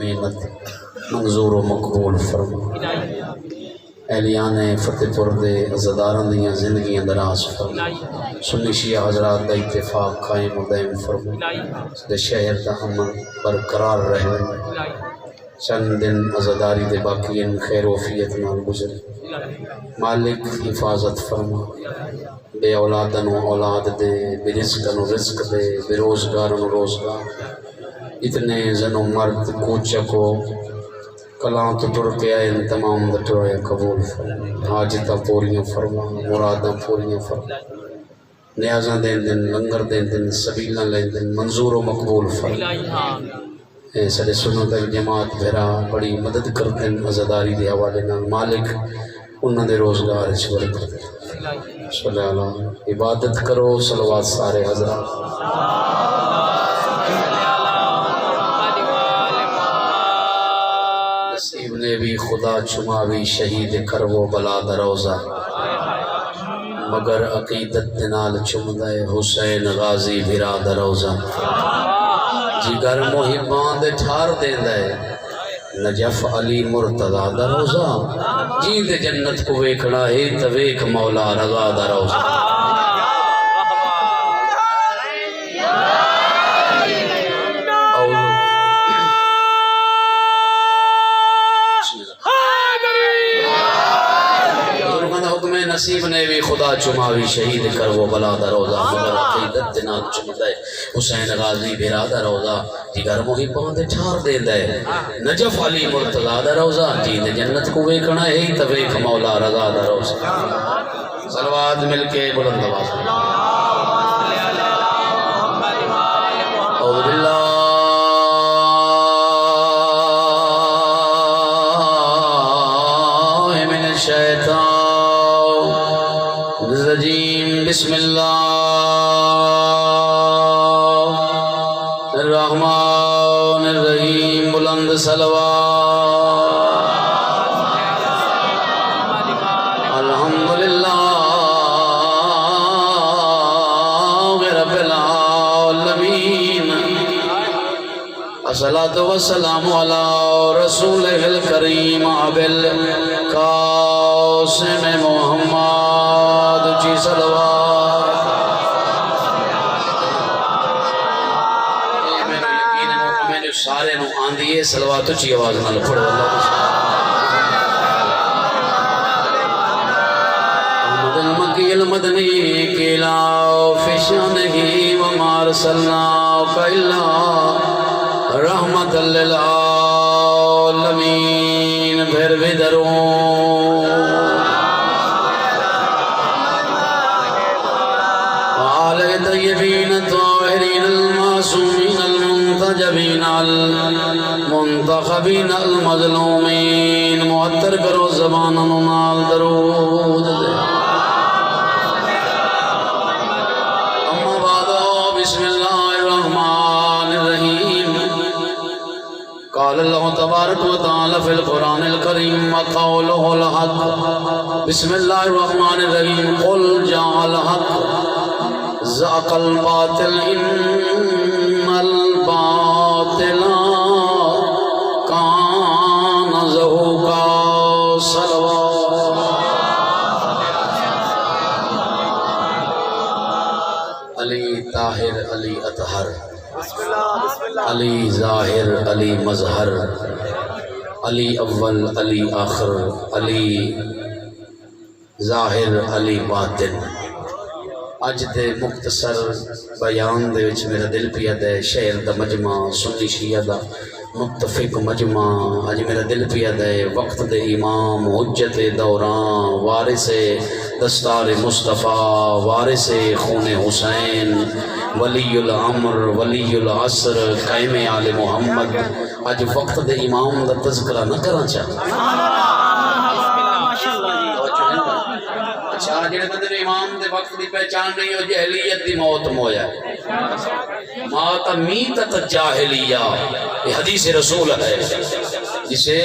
محنت منظور و مقبول فرما، اہلیان فتح پور دے عزاداران دیاں زندگیاں دراز فرما، سنی شیعہ حضرات دا اتفاق قائم و دائم فرما، دے شہر دا امن برقرار رہے، چند دن عزاداری دے باقیین خیر وفیت نال گزر، مالک حفاظت فرما، بے اولادن و اولاد دے، بے رزقن و رزق دے، بے روزگارن و روزگار، اتنے زن و مرد کوچہ کو کلام تو ٹر کے آئے تمام دٹوئے قبول فرما، حاجتہ پوریاں فرما، مراداں پوریاں فرما، نیازاں دین دن، لنگر دین دن، سبیلہ لین دن، منظور و مقبول فرما، سڑے سنت جماعت بھرا بڑی مدد کرتے ہیں عزاداری دے حوالے نال، مالک انہوں دے روزگار چور کرتے ہیں، صلی اللہ عبادت کرو صلوات سارے حضرات۔ نصیب نے بھی خدا چماوی شہید کرو بلا دروزہ، مگر عقیدت نال چمدے حسین غازی بھرا دروزہ، جگر محبان دے ٹھار دین دے نجف علی مرتضی دروزہ، جی دے جنت کو ویکھنا ہے تویک مولا رضا دروزہ۔ نصیب نے بھی خدا چماوی شہید کر وہ بلا دروزہ، مگر عقیدت نال چمدے حسین غازی بھرا دروزہ، جگر محبان دے ٹھار دے دے نجف علی مرتضی دروزہ، جی دے جنت کو ویکھنا ہے تویک مولا رضا دروزہ۔ صلوات مل کے بلند آواز میں اعوذ باللہ من الشیطان الرجیم، بسم اللہ الرحمن الرحیم، بلند صلوات، الحمدللہ رب العالمین، الصلاۃ والسلام علی رسولہ الکریم ابی القاسم محمد جی صلوات۔ میں نے سارے نو آندھی ہے صلوات اچھی آواز نال پڑھو اللہ محمد المکی المدنی کلا فی شانہ وما ارسلناک الا رحمت للعالمین، پھر بھی دروں طیبین الطاہرین المعصومین المنتجبین المنتخبین المظلومین، معطر کرو زبان نال درود دے۔ اما بعد بسم اللہ الرحمن الرحیم، قال اللہ تبارک و تعالی فی القرآن الکریم وقولہ الحق، بسم اللہ الرحمن الرحیم، قل جاء الحق زاق الباطل ان الباطل کان زہوقا، صلوات۔ علی طاہر علی اطہر، علی ظاہر علی مظہر، علی اول علی آخر، علی ظاہر علی باطن۔ اج دے مختصر بیان دے وچ میرا دل پیا دے شعر دا مجمع، سنی شیعہ دا متفق مجمع، اج میرا دل پیا دے وقت دے امام حجت دوران، وارث دستار مصطفیٰ، وارث خون حسین، ولی الامر ولی العصر، قائم آل محمد، اج وقت دے امام دا تذکرہ نہ کرنا چاہتا۔ اچھا جڑے بندے امام دے وقت دی پہچان نہیں ہو، جہلیت دی موت مویا ہے، مات میتت جاہلیہ، یہ حدیث رسول ہے، جسے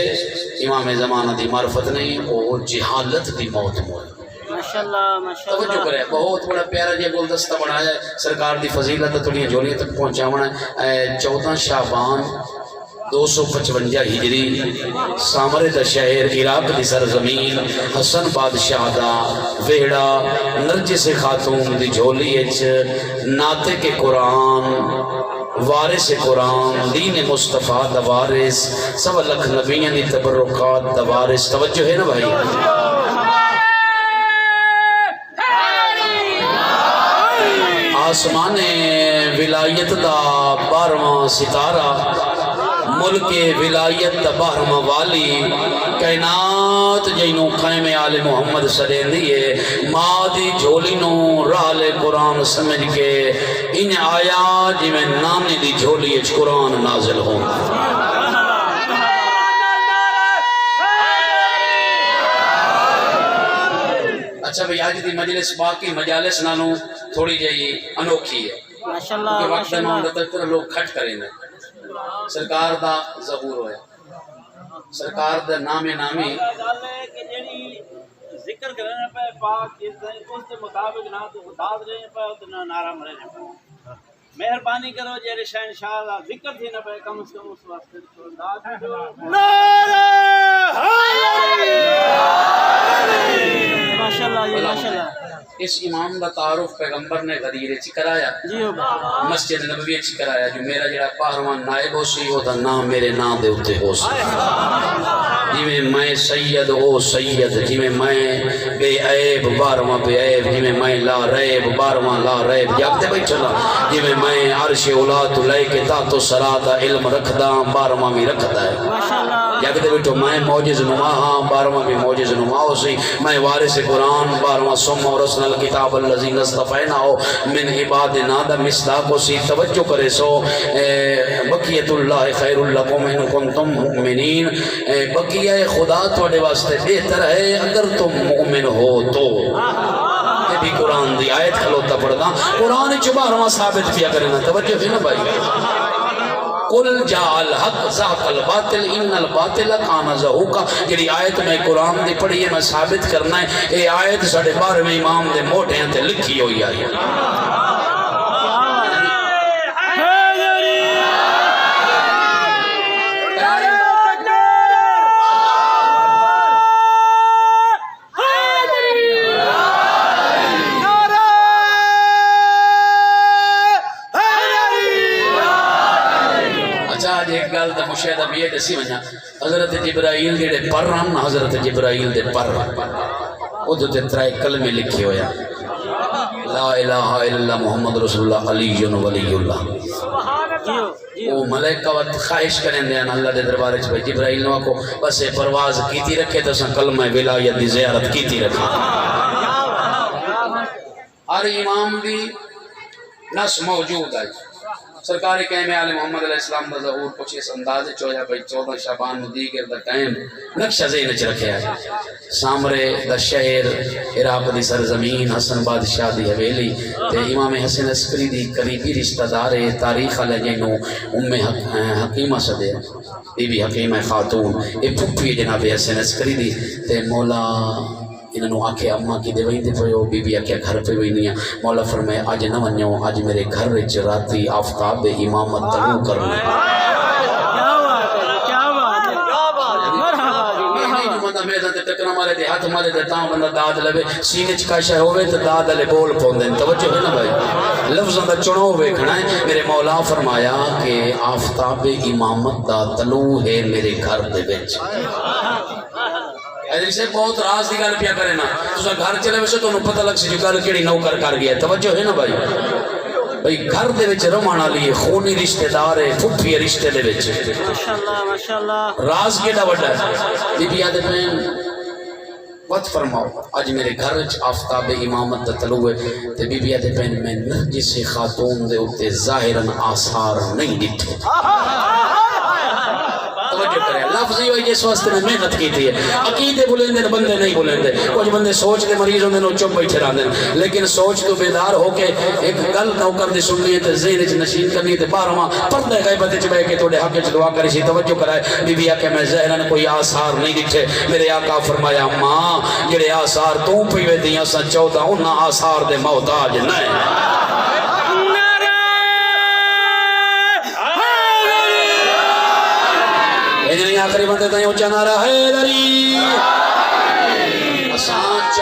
امام زمانہ دی معرفت نہیں، وہ جہالت دی موت مویا۔ توجہ کرے، بہت بڑا پیارا جی گلدستہ بنایا ہے، سرکار دی فضیلت تھوڑی جولیاں تک پہنچا ہونا ہے۔ 14 شعبان 255 ہجری سامرے دا شہر عراق دی سرزمین حسن بادشاہ دا ویڑا نرجس خاتون دی جھولی اچ ناطق کے قرآن وارث قرآن دین مصطفیٰ دا وارث سوا لکھ نبیان دی تبرکات دا وارث توجہ ہے نا بھائی آسمان ولایت دا 12واں ستارہ ملک ولایت دا 12واں والی کائنات جینوں قائم آل محمد صدین دیئے ماں دی جھولی نو رال قرآن سمجھ کے ان آیا جی میں نانے دی جھولی اچ قرآن نازل ہوں اچھا بھئی آج دی مجلس باقی مجالس نانوں تھوڑی جائی انوکھی ہے کیونکہ وقت نام رتر لوگ کھٹ کریں گے سرکار دا ظہور ہویا سرکار دا نام نامی ذکر کرنے پہ پاک اس کے مطابق نہ تو خداد رہے پہ اتنا نعرہ مرے پہ مہربانی کرو جیرے شہنشاہ ذکر تھی نہ پہ کم از کم اس واسطے نعرہ ماشاءاللہ اس امام دا تعارف پیغمبر نے غدیر چکرایا مسجد نبوی چکرایا جو میرا جڑا 12واں نائب ہو سی وہ دا نام میرے نام دے ہوتے ہو سی جی میں سید او سید جی میں بے عیب 12واں بے عیب جی میں لا ریب 12واں لا ریب جاگتے بھائی چلا جی میں عرش اولاد لے کے تاتو سرات علم رکھدا 12واں بھی رکھدا ہے جاگتے بیٹھو میں موجز نما ہاں 12واں بھی موجز نما ہو سی میں وارث قرآن 12واں سم اور رسن الکتاب اللذی نصطفینا ہو من عبادنا دا مصداق کو سی توجہ کرے سو بقیت اللہ خیر لکم ان کنتم مؤمنین بقیہ خدا توڑے واسطے بہتر ہے اگر تم مؤمن ہو تو یہ بھی قرآن دی آیت کھلوتا پڑھنا قرآن چبارواں ثابت کیا کرنا توجہ ہے نا بھائی قل جاء الحق زهق الباطل ان الباطل کان زہوقا جڑی آیت میں قرآن دی پڑھی ہے میں ثابت کرنا ہے یہ آیت ساڑھے 12ویں امام دے موٹے ہیں تے لکھی ہوئی آئی مشاہدہ بھی ہے دسی ونجا حضرت جبرائیل دے پر رن حضرت جبرائیل دے پر او دو تے ترائے کلمے لکھے ہویا لا الہ الا اللہ محمد رسول اللہ علی ولی اللہ او ملائکہ وقت خواہش کریں دے اللہ دے دربارے چھے جبرائیل نوہ کو بس پرواز کیتی رکھے تو سن کلمہ ولایت دی زیارت کیتی رکھے ہر امام دی نس موجود ہے سرکاری قائم آل محمد علیہ السلام دا ظہور کچھ اس اندازے چویا بھئی 14 شعبان مدیگر دا ٹائم نقشہ ذہن چ رکھے ہے سامرے دا شہر عراق دی سرزمین حسن بادشاہ دی حویلی تے امام حسن عسکری دی قریبی رشتہ دار تاریخ علیہ جنو حکیمہ صدے بی بی حکیمہ خاتون اے پھپی جناب حسن عسکری دی تے مولا انہوں آکے اماں کی دے وہیں دے پہو بی بی آکے گھر پہ وہیں نہیں مولا فرمائے آج نہ ونیو آج میرے گھر رچ راتی آفتاب امامت طلوع کرنے ٹکنا مارے دے ہاتھ مارے دے تاں بندہ داد لبے سینے چکا شہ ہوئے تو داد لے بول پوندیں توجہ ہے نا بھائی لفظاں دا چنو ہوئے کھنا ہے میرے مولا فرمایا کہ آفتاب امامت دا طلوع ہے میرے گھر دے بچ ایسے بہت راز دی گل پیا کرے نا تو گھر چلے ویسے تو پتہ لگ سی جو گل کیڑی نوکر کر گیا توجہ ہے نا بھائی بھئی گھر دے وچ روانا لیے خونی رشتہ دار ہے پھپھی رشتے دے وچ ماشاءاللہ راز کیڑا وڈا ہے بی بی آدھے میں وقت فرماؤ آج میرے گھر وچ آفتاب امامت دا طلوع ہے تے بی بی آدھے پہن میں نرجس خاتون دے اتے ظاہراً آثار نہیں ڈٹھے توجہ کریں لفظی ہوئی جس واسطے میں محنت کی تھی ہے عقیدے بلندے بندے نہیں بلندے کچھ بندے سوچ دے مریض ہوندے نو چپ بیٹھے رہندے لیکن سوچ تو بیدار ہو کے ایک گل نوکر دی سننی ہے تے ذہن وچ نشین کرنی تے 12واں پردہ غیبت وچ بیٹھ کے توڑے حق وچ دعا کری سی توجہ کرائے بی بی آکے میں ظاہراً کوئی آثار نہیں دکھے میرے آقا فرمایا ماں جڑے آثار تو پی ویندیاں سن 14 انہاں آثار دے محتاج نہیں چنا رہے دری اساں 14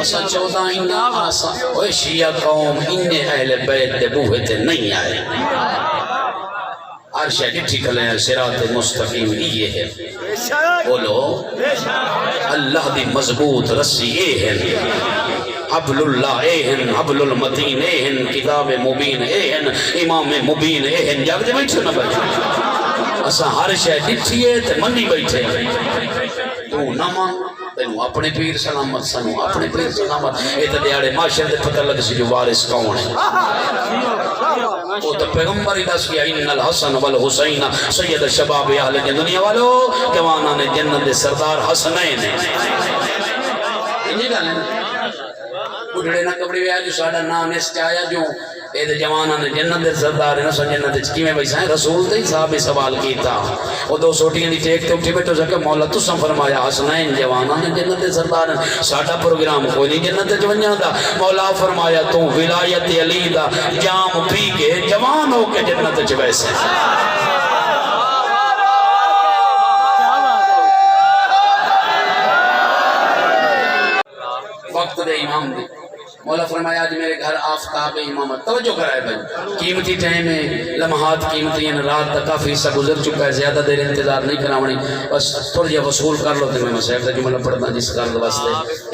اساں 14 انہا آسا اوہ شیعہ قوم انہیں اہل بیت دے بوہے تے نہیں آئے عرشہ ڈٹھی کھلے ہیں صراط مستقیم یہ ہے بولو اللہ دی مضبوط رسی اے ہے حبل اللہ اے ہن حبل المتین اے ہن کتاب مبین اے ہن امام مبین اے ہن جاگ دے بیٹھو نہ بیٹھو اساں ہر شے ڈٹھی ہے تے منی بیٹھے تو نہ مان تینوں اپنے پیر سلامت سنو اپنے پیر سلامت اے تے دیاڑے معاشر دے پتہ لگ سی جو وارث کون ہے وہ تو پیغمبر دس کیا ان الحسن والحسین سید شباب اہل دنیا والو جوانان جنت دے سردار حسنین یہ گل ہے اٹھڑے نہ کپڑے ویا جو ساڈا نام اس تے آیا جو اے دے جوانان جنت دے سردار نہ سن جنت وچ کیویں بیٹھا ہے رسول تے صاحب سوال کیتا او دو سوٹیاں دی ٹیک تے اٹھی بیٹھو کہ مولا تساں فرمایا حسنین جوانان جنت دے سردار ساڈا پروگرام کوئی نہیں جنت وچ ونجن دا مولا فرمایا تو ولایت علی دا جام پی کے جوان ہو کے جنت وچ ویسے وقت دے امام دے مولا فرمایا آج میرے گھر آفتاب امامت توجہ کرائے بھائی قیمتی ٹائم ہے لمحات قیمتی ہیں رات تک کافی حصہ گزر چکا ہے زیادہ دیر انتظار نہیں کراونی بس تھوڑا جہا وصول کر لو تو میں مسائب دا جملہ پڑھتا جس کار واسطے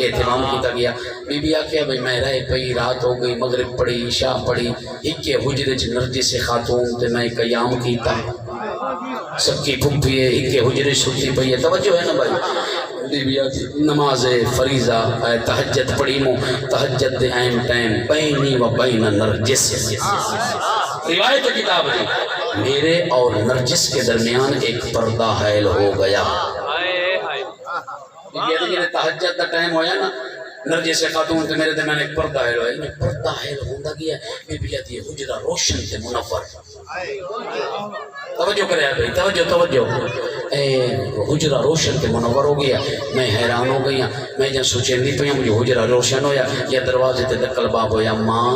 اہتمام کیتا گیا بی بی آکھیا بھائی میں رہے پئی رات ہو گئی مغرب پڑھی عشاء پڑھی ایک حجرے چ نرجس خاتون تے میں قیام کیتا سب کی پھپھی ہے ایک حجرے ستی پئی ہے توجہ ہے نا بھائی بی بی نماز فریضہ تہجد پڑھی مو تہجد دے عین ٹائم بینی و بین نرجس روایت کتاب ہے میرے اور نرجس کے درمیان ایک پردہ حائل ہو گیا یہ تہجد دا ٹائم ہویا نا نرجس خاتون تے میرے درمیان ایک پردہ حائل ہویا پردہ حائل ہوندا گیا بی بی دی حجرہ روشن تے منور توجہ کرے بھائی توجہ حجرہ روشن تے منور ہو گیا میں حیران ہو گیا میں جہاں سوچے نہیں پہ مجھے حجرہ روشن ہویا یا دروازے تے دکل باب ہویا ماں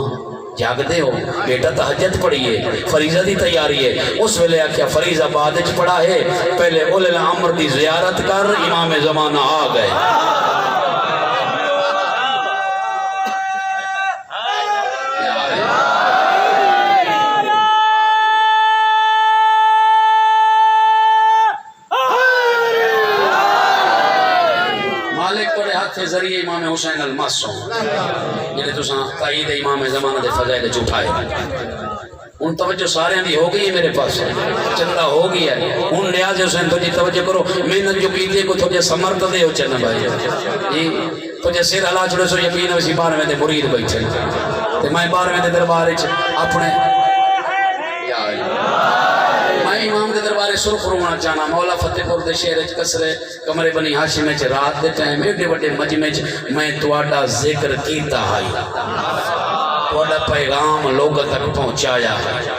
جاگ دے ہو بیٹا تہجد پڑھیے فریضہ دی تیاری ہے اس ویلے آکھیا فریضہ بعد وچ پڑھا ہے پہلے اولل الامر دی زیارت کر امام زمانہ آ گئے ذریعے امام حسین المعصوم جنہیں تو تائید امام زمانہ دے فضائل چھٹائے ان توجہ سارے دی ہو گئی ہے میرے پاس چندہ ہو گیا ہے ان نیاز حسین تو جی توجہ کرو محنت جو کیتے کو تجھے سمرت دے ہو چلنا بھائی جی تجھے سیر علا چھوڑے سو یقین ویسی 12ویں دے مرید بیٹھے تے میں 12ویں دے دربار اپنے میں امام دے دربارے سرخ رونا چاہنا مولا فتح پور دے شہر اچ کسرے کمرے بنی ہاشم اچ رات دے ٹائم ایڈے وڈے مجمع اچ میں تواڈا ذکر کیتا ہے تواڈا پیغام لوگوں تک پہنچایا ہے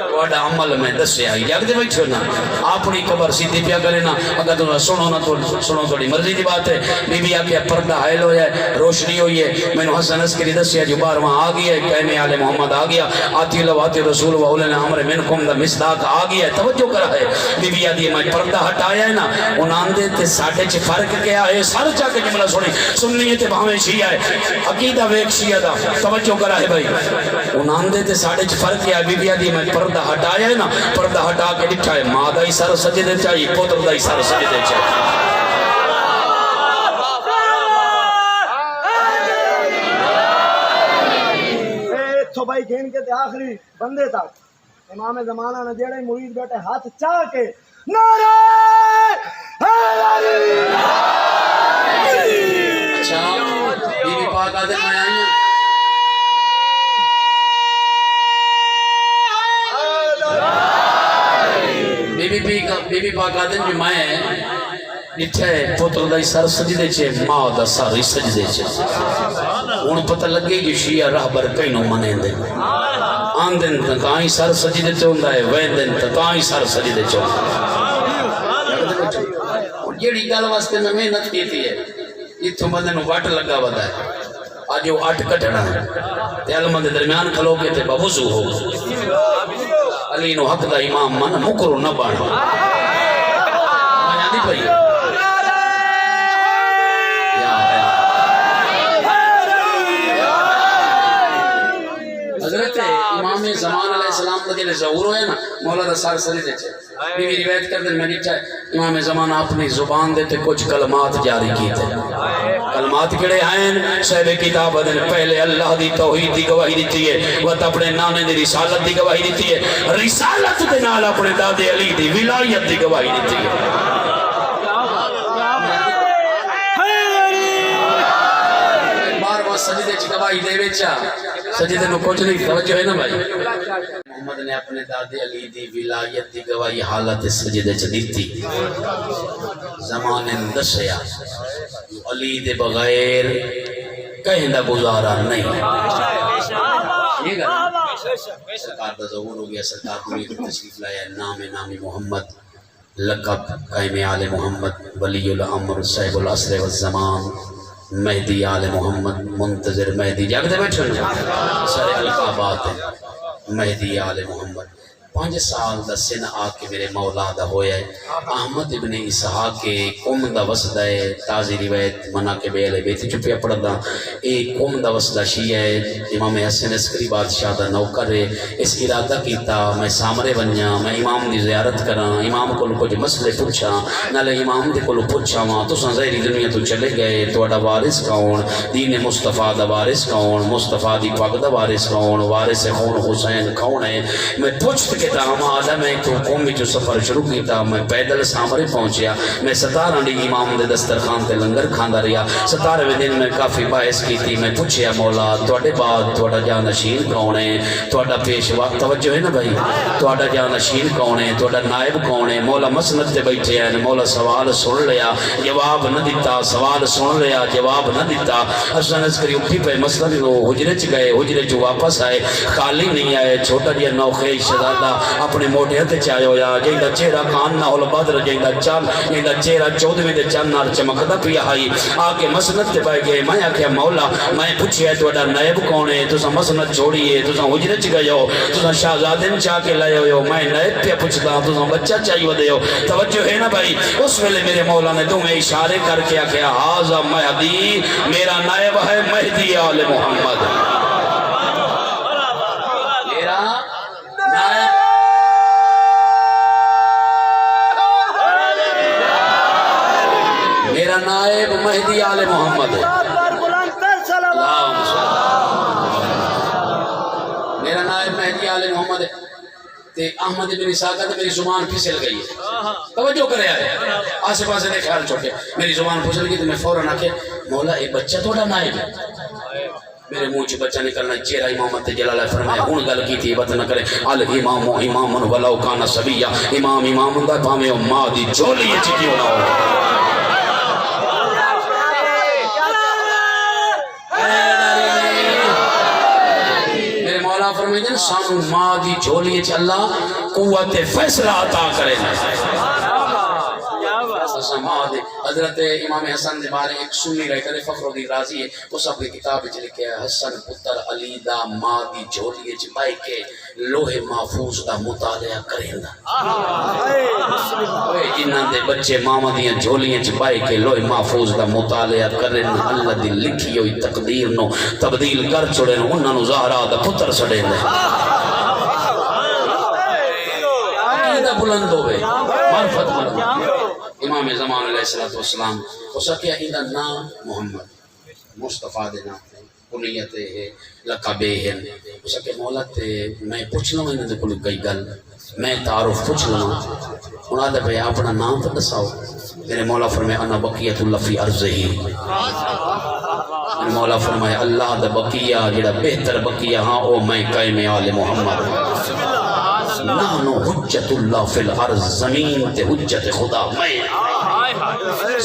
تواڈا عمل میں دسیا ہے یاد دے بیٹھو نا اپنی قبر سیدھی پیا کرے نا اگر تم سنو نا تو سنو تھوڑی مرضی دی بات ہے بی بی آکھیا پردہ حائل ہویا ہے روشنی ہوئی ہے میں نے حسن عسکری دسیا جو 12واں آ گیا ہے کہنے آل محمد آ گیا آتی اللہ آتی رسول و اولین امر منکم دا مصداق آ گیا ہے توجہ کرا ہے بی بی آدھی میں پردہ ہٹایا ہے نا انہاں دے تے ساڈے چ فرق کیا ہے سر چا کے جملہ سنی سنی تے بھاویں شیعہ ہے عقیدہ ویک شیعہ دا توجہ کرا ہے بھائی انہاں دے تے ساڈے چ فرق کیا ہے بی بی آدھی میں پردہ ہٹایا ہے نا پردہ ہٹا کے ڈٹھا ہے ماں دا ہی سر سجدے چاہیے پتر دا ہی سر سجدے چاہیے تو بھائی گھین کے آخری بندے تک امام زمانہ نے جیڑے مرید بیٹھے ہاتھ چاہ کے نعرہ حیدری اچھا بی بی پاک آدھے میں آئی ہیں بی بی پاک آدھے جو میں ڈٹھے پتر دا سر سجدے چھے ماں دا سر سجدے چھے ان پتہ لگے جو شیعہ رہبر کئینوں منے دے آن دن تک آئی سر سجدے چوندہ ہے وین دن تک آئی سر سجدے چوندہ ہے جیڑی گل واسطے میں محنت کی تھی ہے اتھوں بندے نو وٹ لگا ودا ہے آج وہ 8 کٹنا ہے تے علمہ دے درمیان کھلو کے تے بوضو ہو علی نو حق دا امام من مکرو نہ بانو نہیں پئی حضرت امام زمان علیہ السلام کا جلے ظہور ہوئے نا مولا دا سار سری دے چھے بی بی روایت کر دیں میں نہیں چاہے امام زمان اپنی زبان دیتے کچھ کلمات جاری کی تھے کلمات کڑے ہیں صاحب کتاب دن پہلے اللہ دی توحید دی گواہی دیتی ہے وہ اپنے نانے دی رسالت دی گواہی دیتی ہے رسالت دے نال اپنے دادے علی دی ولایت دی گواہی دیتی ہے سجدے چھ گواہی دے ویچا سجدے نو کچھ نہیں توجہ ہے نا بھائی محمد نے اپنے دادے علی دی ولایت دی گواہی حالت سجدے چھ دیتی زمان دسیا علی دے بغیر کہیں دا گزارا نہیں سرکار دا ظہور ہو گیا سرکار پوری تشریف لایا نام محمد لقب قائم آل محمد ولی الامر صاحب العصر والزمان مہدی آل محمد منتظر مہدی جاگتے بیٹھے سارے القابات ہیں مہدی آل محمد 5 سال دا سن آکے میرے مولا دا ہویا ہے احمد ابن اسحاق کے قوم دا وسدہ ہے تازی روایت منا کے بیلے بیتی چپیا پڑھ دا ایک قوم دا وسدہ شیعہ ہے امام حسن عسکری بادشاہ دا نوکر ہے اس ارادہ کیتا میں سامرے بنیا میں امام دی زیارت کرا امام کو کچھ مسئلے پوچھا نالے امام دی کو پوچھا وہاں تو ظاہری دنیا تو چلے گئے تو اڈا وارث کون دین مصطفیٰ دا وارث کون مصطفیٰ دی پاک دا وارث کون وارث خون حسین کون ہے میں پوچھت کہ ہم آدم ہے تو قومی جو سفر شروع کیتا میں پیدل سامرے پہنچیا میں 17 ڈی امام دے دسترخوان تے لنگر کھاندا رہیا 17ویں دن میں کافی باعث کی تھی میں پوچھیا مولا تواڈے بعد تواڈا جانشین کون ہے تواڈا پیشوا توجہ ہے نا بھائی تواڈا جانشین کون ہے تواڈا نائب کون ہے مولا مسند تے بیٹھے ہیں مولا سوال سن لیا جواب نہ دیتا سوال سن لیا جواب نہ دیتا حسن عسکری اٹھی پہ مسند کو حجرے چ گئے حجرے چ واپس آئے خالی نہیں آئے چھوٹا جیا نوخے شہزادہ اپنے موٹے ہتھ چاہے ہویا جیندہ چہرہ کان نہ ہول بدر جیندہ چال جیندہ چہرہ 14ویں دے چند نال چمکدا پیا ہائی آکے مسند تے پائے گئے میں آکھیا مولا میں پوچھیا تواڈا نائب کون ہے تساں مسند چھوڑیے تساں حجرے چ گئے ہو تساں شہزادن چا کے لائے ہو میں نائب پہ پوچھدا تساں بچہ چاہیے ودے ہو توجہ ہے نا بھائی اس ویلے میرے مولا نے تو میں اشارے کر کے آکھیا ھذا مہدی میرا نائب ہے مہدی آل محمد میرا نائب میرا نائب مہدی آل محمد ہے میرا نائب مہدی آل محمد ہے تے احمد بن اسحاق تے میری زبان پھسل گئی ہے توجہ کرے آئے آسے پاسے دے خیال چھوٹے میری زبان پھسل گئی تو میں فوراً آکے مولا اے بچہ تھوڑا نائب ہے میرے منہ چ بچہ نکلنا چہرہ امامت جلالہ فرمایا ہن گل کی تھی بات نہ کرے الامام امام ولو کان صبیا امام امام ہوندا بھاویں او ماں دی جھولی وچ کیوں نہ ہو فرمائیں سانو ماں دی جھولی چ اللہ قوت فیصلہ عطا کرے حضرت امام حسن دے بارے ایک سنی رہے کرے فخر الدین رازی ہے اس اپنی کتاب وچ لکھیا ہے حسن پتر علی دا ماں دی جھولی وچ بائی کے لوح محفوظ دا مطالعہ کریندا اوے جنہاں دے بچے ماں دیاں جھولیاں وچ بائی کے لوح محفوظ دا مطالعہ کرن اللہ دی لکھی ہوئی تقدیر نو تبدیل کر چھڑے انہاں نو زہرا دا پتر سڑے دے عقیدہ بلند ہوئے معرفت بلند امام زمان علیہ السلام اس کیا ہی نام محمد مصطفیٰ دے نام کنیت ہے لقبے ہیں اس کے مولت میں پوچھ لوں انہوں نے کوئی کئی گل میں تعارف پوچھ لوں انہوں نے بھئی اپنا نام تو دساؤ میرے مولا فرمائے انا بقیت اللہ فی ارضہی میرے مولا فرمائے اللہ دا بقیہ جڑا بہتر بقیہ ہاں او میں قائم آل محمد نحنو حجت اللہ فی الارض زمین تے حجت خدا میں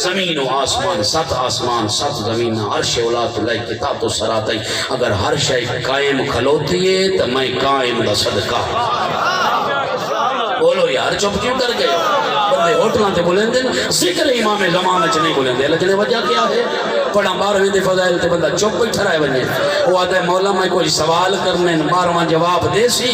زمین و آسمان 7 آسمان 7 زمین عرش اولاد اللہ کتاب و سراتی اگر ہر شے قائم کھلوتی ہے تو میں قائم دا صدقہ بولو یار چپ کیوں کر گئے دے ہوٹلوں تے بلندے ذکر امام زمان چ نہیں بلندے لجنے وجہ کیا ہے پڑھا 12ویں دے فضائل تے بندہ چپ بیٹھا رہے ونے وہ آتا ہے مولا میں کوئی سوال کرنے 12واں جواب دے سی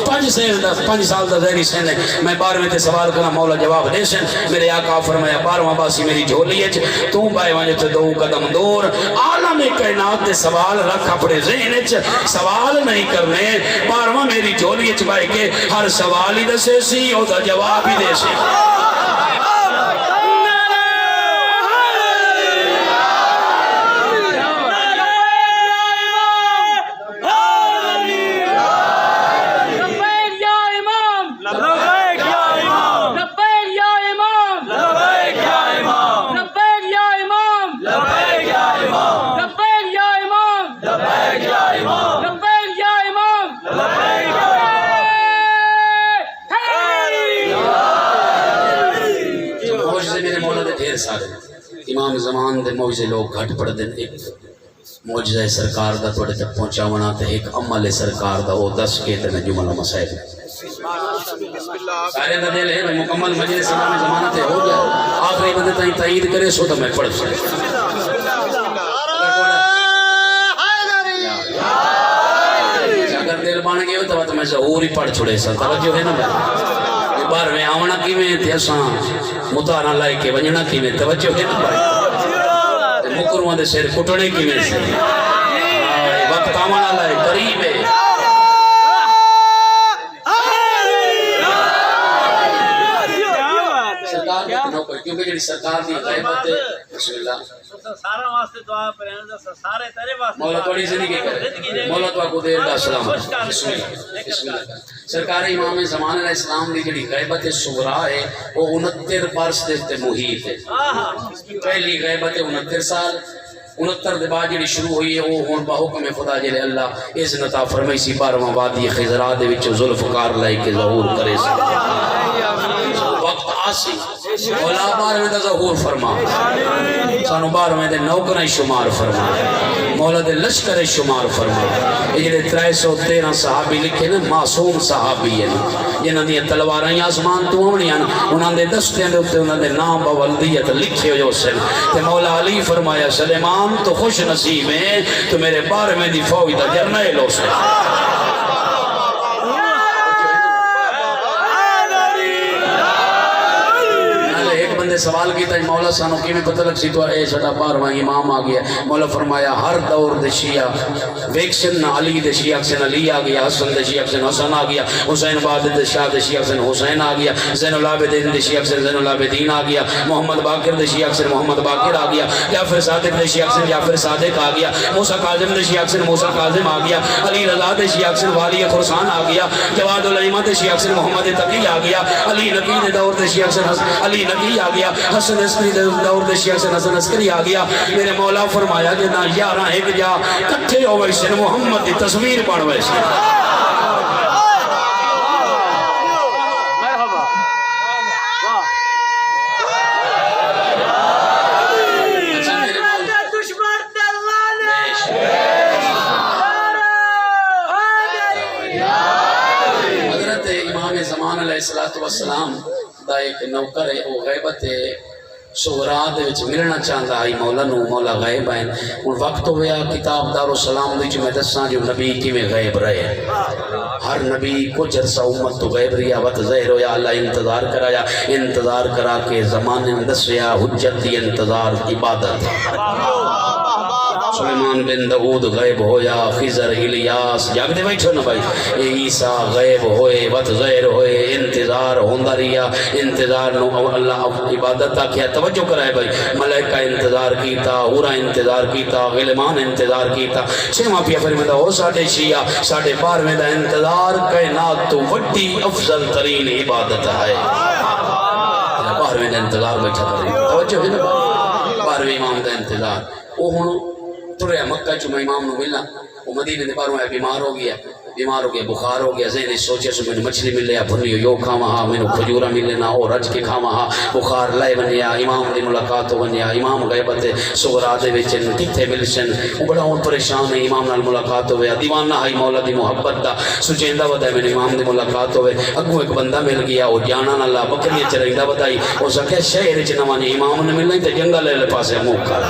5 سال دا ظہری سن میں 12ویں تے سوال کرا مولا جواب دے سن میرے آقا فرمایا 12واں باسی میری جھولی ہے تو بائے ونے تے 2 قدم دور عالم کائنات دے سوال رکھ اپنے ذہن وچ سوال نہیں کرنے 12واں میری جھولی وچ بائے کے ہر سوال ہی دسے سی او دا جواب ہی دے سی امام زمان دے موجزے لوگ گھٹ پڑھ دیں ایک موجزہ سرکار دا توڑے تک پہنچا ونا تے ایک عمل سرکار دا وہ 10 کے تے جملہ مسائل سارے دا دل ہے مکمل مجلس امام زمانہ تے ہو گیا آخری بندے تائیں تائید کرے سو تو میں پڑھ سکے اگر دل بان گئے تو میں ضرور ہی پڑھ چھوڑے سا توجہ ہے نا میں بار میں آونا کی میں تھی اساں مطالعہ لائے کے ونجنا کی میں توجہ ہے نا بھائی مکروہ دے سیر کٹنے کی میں سے وقت آونا لائے قریب ہے سرکار کے نوکر کیونکہ جڑی سرکار دی غیبت ہے بسم اللہ سارا واسطے دعا پرہن دا سارے تیرے واسطے مولا توڑی زندگی کرے مولا تو کو دیر دا سلام بسم اللہ سرکار امام زمان علیہ السلام دی جڑی غیبت صغرا ہے وہ 69 برس دے محیط ہے پہلی غیبت 69 سال 69 دے بعد جڑی شروع ہوئی ہے وہ ہن بحکم خدا جل اللہ اذن عطا فرمائی سی 12واں وادی خضرا دے وچ ذوالفقار لائے کے ظہور کرے سی وقت آسی مولا 12ویں دا ظہور فرما سانو 12ویں دے نوکر شمار فرما مولا دے لشکر شمار فرما یہ جڑے 313 صحابی لکھے نا معصوم صحابی ہیں جنہاں دی تلواراں آسمان تو آونیاں انہاں دے دستیاں دے اوتے انہاں دے نام باولدیت لکھے ہوئے سن تے مولا علی فرمایا سلیمان تو خوش نصیب ہے تو میرے 12ویں دی فوج دا جرنیل ہو سن سوال کیتا ہے مولا سانو کی میں پتہ لگ سی تو اے چھٹا 12واں امام آ گیا مولا فرمایا ہر دور دے شیعہ ویکشن نہ علی دے شیعہ سے علی آ گیا حسن دے شیعہ سے حسن آ گیا حسین باد دے شاہ دے شیعہ سے حسین آ گیا زین العابدین دے شیعہ سے زین العابدین آ گیا محمد باقر دے شیعہ سے محمد باقر آ گیا جعفر صادق دے شیعہ سے جعفر صادق آ گیا موسیٰ کاظم دے شیعہ سے موسیٰ کاظم آ گیا علی رضا دے شیعہ سے والی خرسان آ گیا جواد العلمہ دے شیعہ سے محمد تقی آ گیا علی نقی دے دور دے شیعہ سے علی نقی آ گیا حسن عسکری دور دے شیعہ سے حسن عسکری آ گیا میرے مولا فرمایا کہ نہ 11 ایک جا کٹھے ہوئے سے محمد کی تصویر پڑھ ہوئے سے حضرت امام زمان علیہ السلام دا ایک نوکر ہے وہ غیبت صغرا دے وچ ملنا چاہتا ہے مولا نو مولا غیب ہے ان وقت ہویا کتاب دار السلام وچ میں دساں جو نبی کی میں غیب رہے ہر نبی کچھ عرصہ امت تو غیب رہا وقت ظاہر ہویا اللہ انتظار کرایا انتظار کرا کے زمانے میں دسیا حجت دی انتظار عبادت سلیمان بن داؤد غیب ہویا خضر الیاس جاگ دے بیٹھو نا بھائی عیسیٰ غیب ہوئے وقت ظاہر ہوئے انتظار ہوندہ رہیا انتظار نو اللہ عبادت کیا توجہ کرائے بھائی ملائکہ انتظار کیتا ہورا انتظار کیتا غلمان انتظار کیتا چھواں پیا فرمایا ہو ساڑھے شیعہ 12ویں دا انتظار کائنات تو وڈی افضل ترین عبادت ہے 12ویں دا انتظار بیٹھا کریں توجہ ہے نا 12ویں امام دا انتظار وہ ہنو ترے مکہ چو میں امام نو ملنا وہ مدینہ دے 12ویں بیمار ہو گیا بیمار ہو گیا بخار ہو گیا ذہن سوچے سو میں مچھلی ملے یا بھنی یو کھاواں ہاں میں کھجورا ملے نہ اور رج کے کھاواں ہاں بخار لائے ونیا امام دی ملاقات ہو ونیا امام غیبت صغرا دے وچ کتھے ملسن او بڑا ہوں پریشان ہے امام نال ملاقات ہوئے دیوانہ ہائی مولا دی محبت دا سچیندہ ودا میں امام دی ملاقات ہوئے اگوں ایک بندہ مل گیا او جانا نہ لا بکری چرائندہ ودائی او سکے شہر وچ نواں امام نے ملنا تے جنگل والے پاسے منہ کر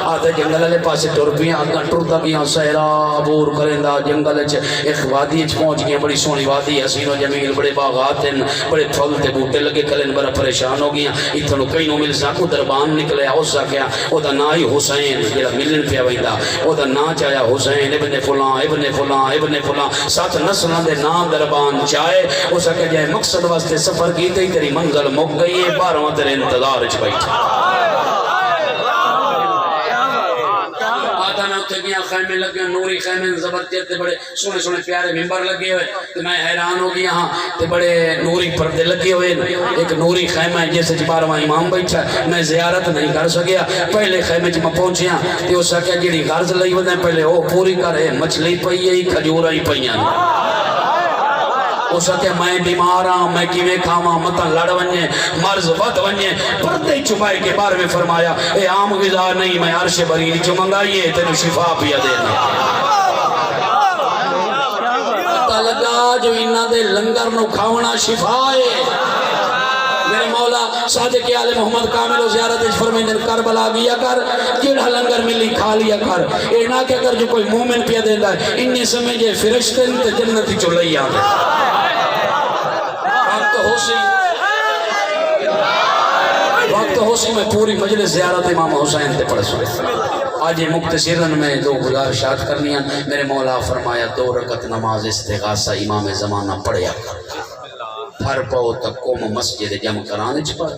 آدھے جنگل والے پاسے ٹر پیاں اگاں ٹردا پیاں سہرا بور کریندا جنگل وچ ایک وادی وچ پہنچ گیا بڑی سونی وادی حسین و جمیل بڑے باغات ہیں بڑے پھل تے بوٹے لگے کھلن بڑا پریشان ہو گیا اتھوں کئی نو مل سا کو دربان نکلے او سکیا او دا نا ہی حسین جڑا ملن پیا ویندا او دا نا چایا حسین ابن فلاں ابن فلاں ابن فلاں سات نسلاں دے نام دربان چائے او سکے جائے مقصد واسطے سفر کیتے ہی تیری منزل مک گئی ہے بارواں تیرے انتظار وچ بیٹھا گیا خیمے لگے نوری خیمے زبردست بڑے سونے سونے پیارے ممبر لگے ہوئے تو میں حیران ہو گیا ہاں تے بڑے نوری پردے لگے ہوئے ایک نوری خیمہ ہے جیسے بارواں امام بیٹھا میں زیارت نہیں کر سکیا پہلے خیمے میں پہنچیا تے اس کیا جڑی غرض لئی ودے پہلے او پوری کرے مچھلی پئی ہے کھجورا ہی پئیاں اس کہ میں بیمار ہوں میں کیویں کھاواں متن لڑ ونجے مرض ود ونجے پردے چمائے کے بارے میں فرمایا اے عام غذا نہیں میں عرش بریل چ منگائیے تینوں شفا پیا دینا پتہ لگا جو انہاں دے لنگر نو کھاونا شفا ہے میرے مولا صادق آل محمد کامل و زیارت اس فرمائیں کربلا گیا کر جڑا لنگر ملی کھا لیا کر اے نہ کہ اگر جو کوئی مومن پیا دیندہ ہے انی سمجھے فرشتے تے جنتی چو لئی آتے وقت ہو سی میں پوری مجلس زیارت امام حسین تے پڑھ سکتا آج مختصراً میں دو گزارشات کرنی ہیں میرے مولا فرمایا 2 رکعت نماز استغاثہ امام زمانہ پڑھیا کر پھر پاؤ تک قوم مسجد جمع کرانے چھپا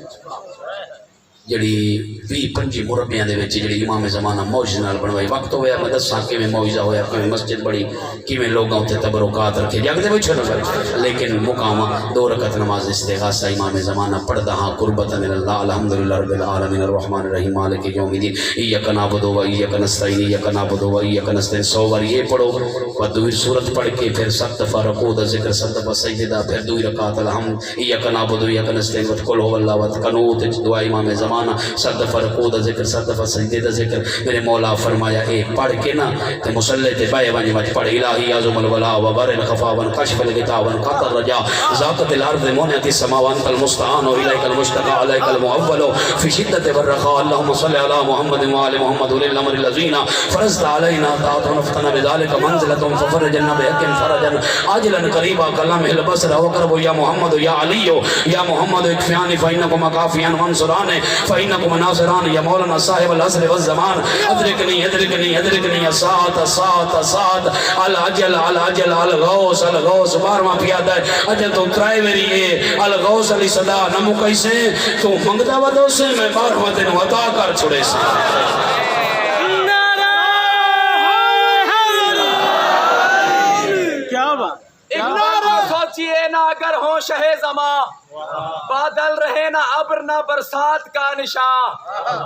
جڑی 20-25 مربیاں دے وچ جڑی امام زمانہ موجز نال بنوائی وقت ہویا میں دساں کیویں موجزہ ہویا کیویں مسجد بڑی کیویں لوگوں تے تبرکات رکھے جگ دے وچ نہ لیکن مقام 2 رکعت نماز استغاثہ امام زمانہ پڑھدا ہاں قربت من اللہ الحمدللہ رب العالمین الرحمن الرحیم مالک یوم الدین ایاک نعبد و ایاک نستعین ایاک نعبد و ایاک نستعین 100 بار یہ پڑھو اور دوسری سورت پڑھ کے پھر 7 دفعہ رکوع دا ذکر 7 دفعہ سجدہ پھر 2 رکعت الحمد ایاک نعبد و ایاک نستعین قل هو اللہ احد قنوت دعا امام زمانہ 7 دفعہ رکوع دا ذکر 7 دفعہ سجدے دا ذکر میرے مولا فرمایا اے پڑھ کے نا تے مصلی تے بائے وانج وچ پڑھ الہی اعظم الولا و بر الخفا و کشف الغطاء و قطر الرجاء ذاقت الارض منعت السماء وانت المستعان و الیک المشتقى علیک المعول فی شدت والرخاء اللهم صل علی محمد و آل محمد للامر الذین فرضت علینا طاعت ونفتنا بذلك منزلة ففرجنا بحق فرجا عاجلا قریبا کلام البصر وقرب یا محمد یا علی یا محمد اکفیان فإنکم کافیان منصران فإنکم ناصران یا مولانا صاحب العصر والزمان ادرکنی ادرکنی ادرکنی اسات اسات اسات العجل العجل الغوث الغوث بارواں پیادہ ہے اجل تو ترائے میری ہے الغوث علی صدا نمو کیسے تو منگتا ودو سے میں بارواں تینوں عطا کر چھوڑے سے کیا بات سوچئے نہ اگر ہوں شہ زمان بادل رہے نہ ابر نہ برسات کا نشاں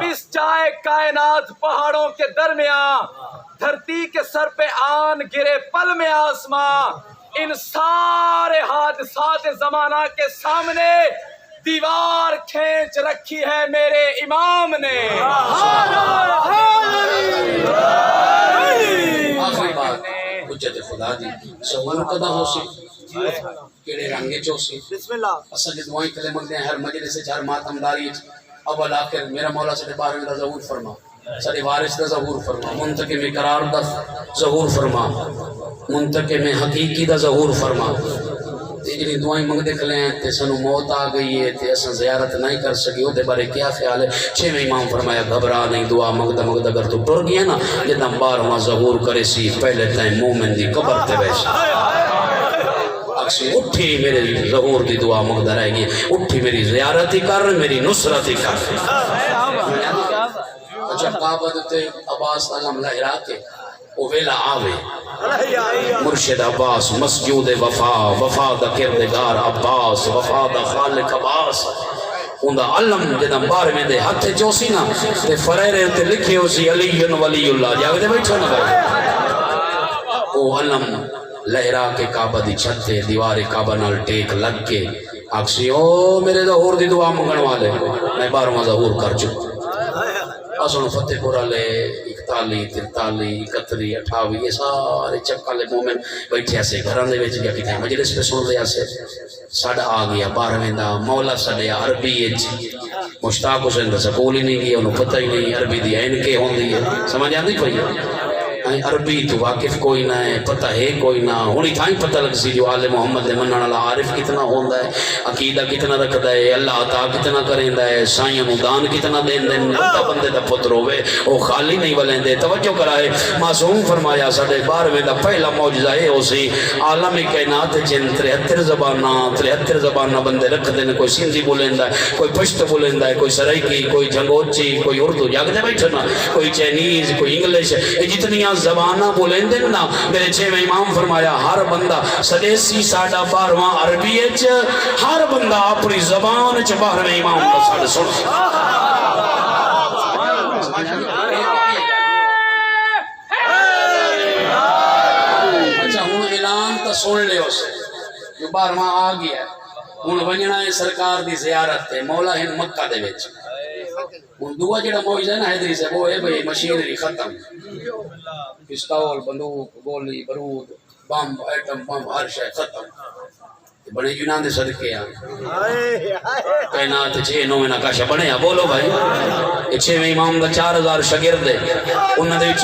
پس جائے کائنات پہاڑوں کے درمیان دھرتی کے سر پہ آن گرے پل میں آسمان ان سارے حادثات زمانہ کے سامنے دیوار کھینچ رکھی ہے میرے امام نے آخری بات حجت خدا دی سوال قدا ہو سی کیڑے رنگے چوسی بسم اللہ اصل دعائیں کلے مگدے ہیں ہر مجلس سے ہر ماتم داری اول آخر میرا مولا سے بارے میں ظہور فرما سارے وارث دا ظہور فرما منتقم قرار دا ظہور فرما منتقم حقیقی دا ظہور فرما جڑی دعائیں منگدے کھلے ہیں تے سنو موت آ گئی ہے تے اساں زیارت نہیں کر سکی او دے بارے کیا خیال ہے 6ویں امام فرمایا گھبرا نہیں دعا منگدا منگدا اگر تو ٹر گیا نا جدا 12واں ظہور کرے سی پہلے تائیں مومن دی قبر تے بیٹھ اکسی اٹھی میرے ظہور دی دعا منگدا رہ گئی اٹھی میری زیارت ہی کر میری نصرت ہی کر اچھا کعبہ تے عباس علم لہرا کے او ویلا آوے مرشد عباس مسجود وفا وفا دا کردگار عباس وفا دا خالق عباس اندہ علم جدہ بار میں دے ہتھے چوسی نا تے فریرے تے لکھے ہو سی علی ولی اللہ جاگے دے بیٹھو نا او علم لہرا کے کعبہ دی چھت تے دیوار کعبہ نال ٹیک لگ کے آکسی او میرے ظہور دی دعا منگن والے میں 12واں ظہور کر چکا اسن فتح پورہ لے 41 43 31 28 یہ سارے چکالے مومن بیٹھے سے گھراں دے وچ کیا کیتے مجلس پہ سن رہے سے ساڈا آ گیا 12ویں دا مولا سڈیا عربی وچ مشتاق حسین دا سکول ہی نہیں گیا انہوں پتہ ہی نہیں عربی دی عین کے ہوندی ہے سمجھ آندی پئی عربی تو واقف کوئی نہ ہے پتہ ہے کوئی نہ ہونی تھائیں پتہ لگ سی جو آل محمد دے منن والا عارف کتنا ہوندا ہے عقیدہ کتنا رکھدا ہے اللہ عطا کتنا کریندا ہے سائیں نو دان کتنا دیندے بندہ بندے دا پتر ہوے او خالی نہیں ولیندے توجہ کرائے معصوم فرمایا ساڈے 12ویں دا پہلا معجزہ اے ہو سی عالم کائنات جن 73 زباناں بندے رکھدے نے کوئی سندھی بولیندا ہے کوئی پشت بولیندا ہے کوئی سرائکی کوئی جھنگوچی کوئی اردو جاگدے بیٹھے نا کوئی چائنیز کوئی انگلش یہ جتنیاں زبانہ بولیں دن نا میرے 6ویں امام فرمایا ہر بندہ سدیسی ساڑھا 12واں عربی اچ ہر بندہ اپنی زبان اچ 12ویں امام کا ساڑھا سن اچھا ہوں اعلان تا سن لے اسے جو 12واں آ گیا ہے ہوں ونجنا ہے سرکار دی زیارت تے مولا ہن مکہ دے وچ ہوں دعا جڑا معجزہ ہے نا حیدری سے وہ ہے بھئی مشینری ختم پستول بندوق گولی بارود بم ایٹم بم ہر شے ختم بڑے یونان دے صدقے ہیں کائنات 9 نقاشہ بنے ہیں بولو بھائی یہ 6ویں امام دا 4000 شاگرد ہے انہاں دے وچ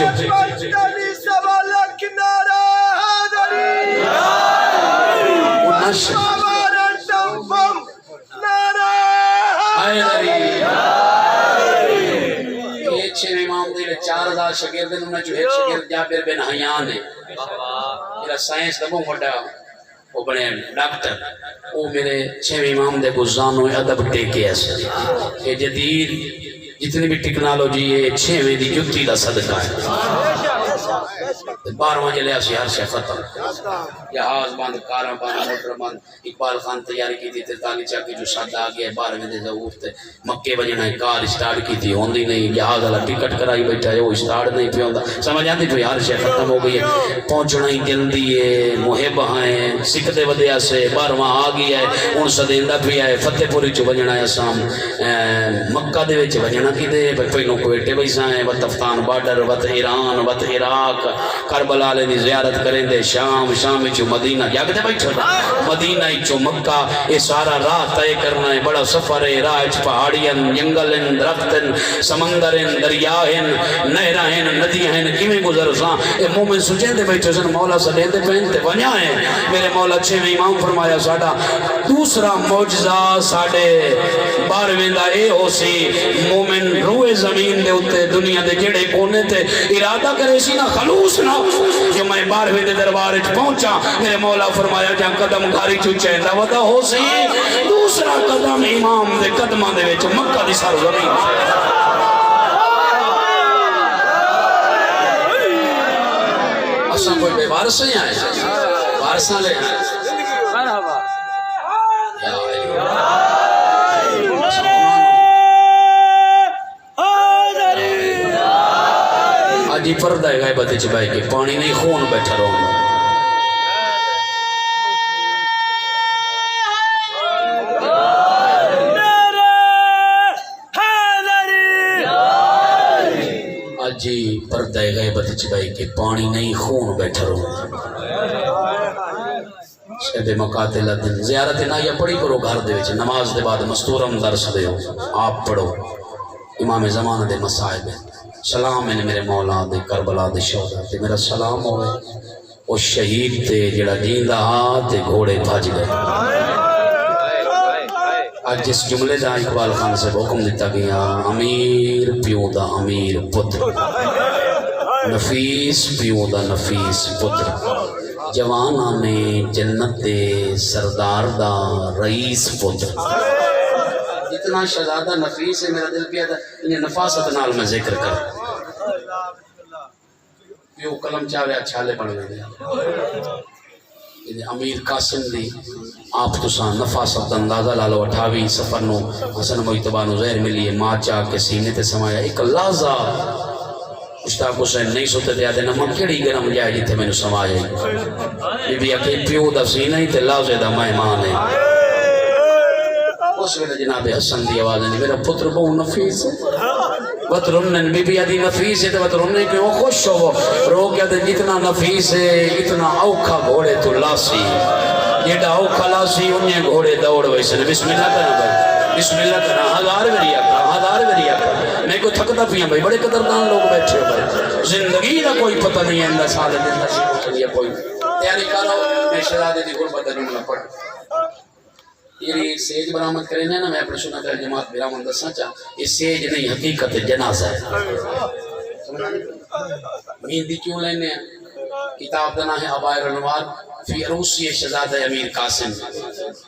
چھویں امام دے 4000 شاگرد انہاں جو ایک شاگرد جابر بن حیان ہے میرا سائنس دا بہت بڑا وہ بڑے ڈاکٹر وہ میرے 6ویں امام دے گزانو ادب ٹیکے ایسے یہ جدید جتنی بھی ٹیکنالوجی ہے 6ویں دی جتی دا صدقہ ہے 12واں جلے اسی ہر شے ختم جہاز بند کاراں بند موٹر بند اقبال خان تیاری کی تھی 43 چاکی جو ساتھ آ گیا 12ویں دے ظہور تے مکے وجنا ہے کار سٹارٹ کی تھی ہوندی نہیں جہاز والا ٹکٹ کرائی بیٹھا ہے وہ سٹارٹ نہیں پہ ہوندا سمجھ آندی پئی ہر شے ختم ہو گئی ہے پہنچنا ہی جلدی ہے محب ہیں سکھدے ودیا سے 12واں آ گیا ہے ہن سدیندا پیا ہے فتح پوری چ وجنا ہے اسام مکہ دے وچ وجنا کیتے پہلو کوئٹے ویسا ہیں وت افغان بارڈر وت ایران وت عراق کربلا دی زیارت کریں دے شام چو مدینہ جاگتے بیٹھو مدینہ چو مکہ یہ سارا راہ طے کرنا ہے بڑا سفر ہے راہ چ پہاڑیاں جنگلن درختن سمندرن دریاہن نہرہن ندیہن کیویں گزر ساں اے مومن سجیں دے بیٹھو سن مولا سدے دے پہنتے ونیا ہے میرے مولا 6ویں امام فرمایا ساڈا دوسرا معجزہ ساڈے 12ویں دا اے ہو سی مومن روئے زمین دے اتے دنیا دے جڑے کونے تے ارادہ کرے سی نا خلوص نہ جو میں 12ویں دے دربار وچ پہنچا میرے مولا فرمایا جہاں قدم گھاری چو چیندا ودا ہو سی دوسرا قدم امام دے قدماں دے وچ مکہ دی سرزمین اساں کوئی بے وارث نہیں آئے وارثاں لے مرحبا یا آجی پردہ ہے غیبت چبائی کے پانی نہیں خون بیٹھا رہوں گا آجی پردہ ہے غیبت چبائی کے پانی نہیں خون بیٹھا رہوں گا شہد مقاتل دن زیارت نہ یا پڑھی کرو گھر دے وچ نماز دے بعد مستورم درس دے ہو آپ پڑھو امام زمانہ دے مسائب ہیں سلام ہے میرے مولا دے کربلا دے شہداء تے میرا سلام ہوئے او شہید تے جڑا جیندہ تے گھوڑے بھج گئے آج جس جملے دا اقبال خان سے حکم دیتا گیا امیر پیو دا امیر پتر نفیس پیو دا نفیس پتر جوانہ میں جنت دے سردار دا رئیس پتر اتنا شہزادہ نفیس ہے میرا دل کیا تھا انہیں نفاست نال میں ذکر کر پیو کلم چاہے اچھالے بڑھ گئے امیر قاسم دی آپ تساں نفاست اندازہ لالو 28 سفر نو حسن مجتبہ نو زہر ملی ہے ماں چاہ کے سینے تے سمایا ایک لازہ مشتاق حسین نہیں سوتے دیا دینا من کیڑی گرم جائے جیتے میں نے سما جائے بی بی اکی پیو دا سینہ ہی تے لازے دا مہمان ہے اس ویلے جناب حسن دی آواز ہے میرا پتر بہو نفیس ہے وطرنن بی بی ادی نفیس ہے تو وطرنن کیوں خوش ہو رو کیا دے جتنا نفیس ہے اتنا اوکھا گھوڑے تو لاسی جیڑا اوکھا لاسی انہیں گھوڑے دوڑ ویسے بسم اللہ کرنا بھائی بسم اللہ کرنا ہزار وریا کر میں کو تھکتا پیا بھائی بڑے قدردان لوگ بیٹھے ہو بھائی زندگی کا کوئی پتہ نہیں ہے اندر سال دن نصیب ہو چلیے کوئی تیاری کرو میں شہزادے دی غربت جملہ پڑھ یہ سیج برآمد کریں نا میں اپنے سنت الجماعت برآمد دسنا چاہ یہ سیج نہیں حقیقت جنازہ ہے مہندی کیوں لینے ہیں کتاب دنا ہے ابائر الانوار فی عروسی شہزادہ امیر قاسم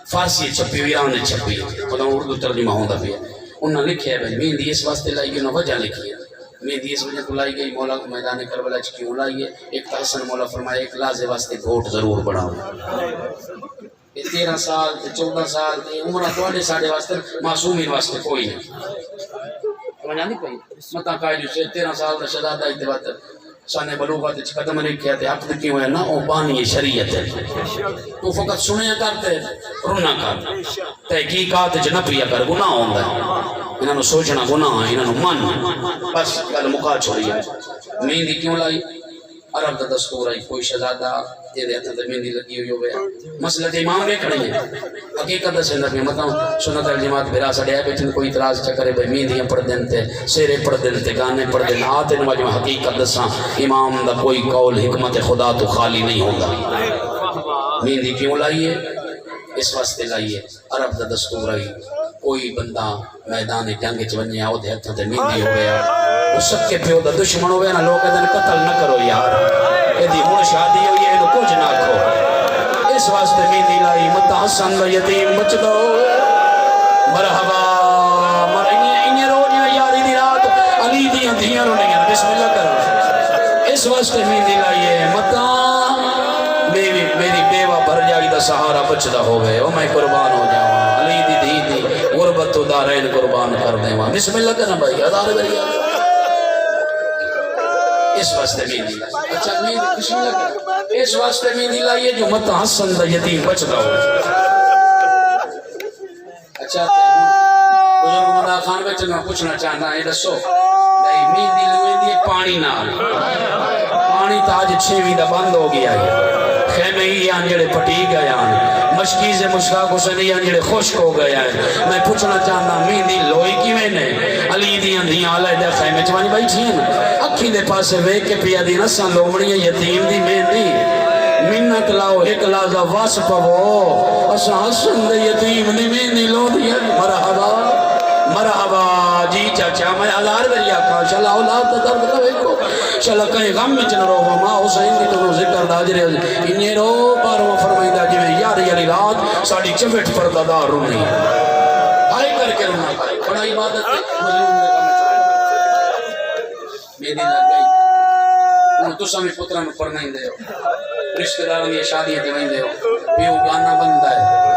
فارسی چھپی ویران نے چھپی خدا اردو ترجمہ ہوندہ بھی ہے انہوں نے لکھے ہے بھائی مہندی اس واسطے لائی گئی انہوں وجہ لکھی ہے مہندی اس وجہ تو لائی گئی مولا کو میدان کربلا کیوں لائی ہے ایک حسن مولا فرمایا ایک لازے واسطے گھوٹ ضرور بڑھاؤ 13 سال 14 سال عمرہ توڑے ساڑھے واسطے معصومین واسطے کوئی نہیں سمجھا نہیں کوئی مطا قائدو سے 13 سال دا شہزادہ اتبات سانے بلوغات قدم رکھے تھے عقد کیوں ہے نا او بانی شریعت ہے تو فقط سنے کرتے رونا کر تحقیقات جنپیا کر گناہ ہوندہ ہے انہوں نے سوچنا گناہ ہے انہوں نے من بس گل مکا چھوڑی ہے مہندی کیوں لائی عرب دا دستور ہے کوئی شہزادہ تیرے ہتھیں تے مہندی لگی ہوئی ہوئے مسئلہ امام میں کھڑے ہیں حقیقت سے اندر میں مطلب سنت الجماعت برا سڑے ہے بیٹھن کوئی اعتراض چکرے بھائی مہندیاں پڑھ دین تے سیرے پڑھ دین تے گانے پڑھ دین آتے نواج میں حقیقت دساں امام دا کوئی قول حکمت خدا تو خالی نہیں ہوگا مہندی کیوں لائیے اس واسطے لائیے عرب دا دستور ہے کوئی بندہ میدان جنگ چونیا او دے ہتھیں تے مہندی ہو گیا اس سب کے پیو دا دشمن ہو گیا نا لوگ ادھر قتل نہ کرو یار ایدی ہون شادی ہوئی ہے انہوں کچھ نہ کھو اس واسطے مہندی لائی متا حسن دا یتیم بچ دو مرحبا انہیں روڑیاں یاری دی رات علی دیاں دھیاں روڑیاں بسم اللہ کرو اس واسطے مہندی لائیے متا میری بیوہ بھر جائی دا سہارا بچ دا ہو گئے او میں قربان ہو جاؤں علی دی دی دی غربت تو دارین قربان کر دیں بسم اللہ کرنا بھائی ہزار بریا اس واسطے مہندی لائی اچھا مہندی بسم اللہ کرنا اس واسطے مہندی لائیے جو مت حسن دا یتیم بچتا ہو اچھا بزرگ مدا خان بیٹھے میں پوچھنا چاہنا ہے دسو بھائی مہندی لوئے دیئے پانی نال پانی تاج 6ویں دا بند ہو گیا ہے خیمے ہی آنجڑے پٹی گیا ہے مشکی سے مشتاق حسین ہی آنجڑے خشک ہو گیا ہے میں پوچھنا چاہنا مہندی لوئی کی میں نے علی دیاں دیاں علیہ خیمے چوانی بھائی چھین اکھی دے پاسے ویک کے پیا دی نسان لومڑی یتیم دی مہندی منت لاؤ ایک لازہ واس پوو اسا حسن دے یتیم دی مہندی لو دیا مرحبا جی چاچا میں ہزار بریا کھا شلا اولاد تا درد کرے کو شلا کہیں غم میں چن رو ماں حسین دی تو ذکر داجرے انہیں رو باروں فرمائیدہ جی میں یار یاری رات ساڑی چمٹ پر دادار رو نہیں آئے کر کے رونا پائے بڑا عبادت ہے مظلوم نے کام میری لگ گئی انہوں تو سمی پترہ میں پڑھ نہیں دے ہو رشتہ داروں یہ شادیاں دے نہیں دے ہو پیو گانا بندہ ہے